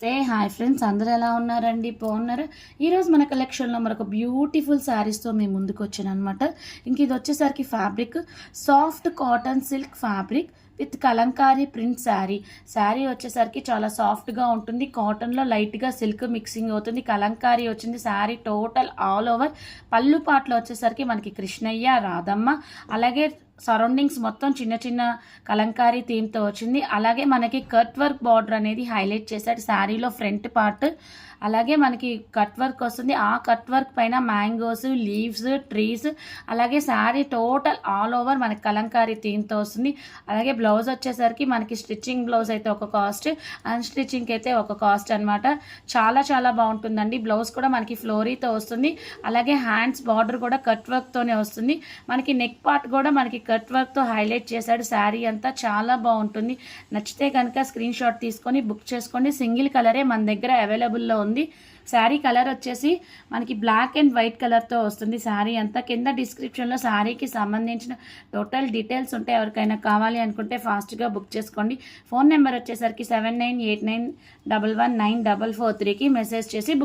నమస్తే hi friends, అందరూ ఎలా ఉన్నారండి? బాగున్నారా? ఈరోజు మన కలెక్షన్లో మరొక బ్యూటిఫుల్ శారీస్తో మేము ముందుకు వచ్చాను అనమాట. ఇంక ఇది వచ్చేసరికి fabric soft cotton silk fabric with Kalamkari print sari వచ్చేసరికి చాలా సాఫ్ట్గా ఉంటుంది. కాటన్లో లైట్గా సిల్క్ మిక్సింగ్ అవుతుంది. కలంకారీ వచ్చింది. శారీ టోటల్ ఆల్ ఓవర్ పళ్ళు పాటలో వచ్చేసరికి మనకి కృష్ణయ్య, రాధమ్మ, అలాగే సరౌండింగ్స్ మొత్తం చిన్న చిన్న కలంకారీ థీమ్తో వచ్చింది. అలాగే మనకి కట్ వర్క్ బార్డర్ అనేది హైలైట్ చేశాడు శారీలో ఫ్రంట్ పార్ట్. అలాగే మనకి కట్ వర్క్ వస్తుంది. ఆ కట్ వర్క్ పైన మ్యాంగోస్, లీవ్స్, ట్రీస్, అలాగే శారీ టోటల్ ఆల్ ఓవర్ మనకి కలంకారీ థీమ్తో వస్తుంది. అలాగే బ్లౌజ్ వచ్చేసరికి మనకి స్టిచ్చింగ్ బ్లౌజ్ అయితే ఒక కాస్ట్, అన్స్టిచ్చింగ్ అయితే ఒక కాస్ట్ అనమాట. చాలా చాలా బాగుంటుందండి. బ్లౌజ్ కూడా మనకి ఫ్లోరీతో వస్తుంది. అలాగే హ్యాండ్స్ బార్డర్ కూడా కట్ వర్క్తోనే వస్తుంది. మనకి నెక్ పార్ట్ కూడా మనకి కట్ వర్క్తో హైలైట్ చేశాడు. శారీ అంతా చాలా బాగుంటుంది. నచ్చితే కనుక స్క్రీన్ షాట్ తీసుకొని బుక్ చేసుకోండి. సింగిల్ కలరే మన దగ్గర అవైలబుల్లో ఉంది. శారీ కలర్ వచ్చేసి మనకి బ్లాక్ అండ్ వైట్ కలర్తో వస్తుంది. శారీ అంతా కింద డిస్క్రిప్షన్లో శారీకి సంబంధించిన టోటల్ డీటెయిల్స్ ఉంటాయి. ఎవరికైనా కావాలి అనుకుంటే ఫాస్ట్గా బుక్ చేసుకోండి. ఫోన్ నెంబర్ వచ్చేసరికి 7989119443కి మెసేజ్ చేసి బుక్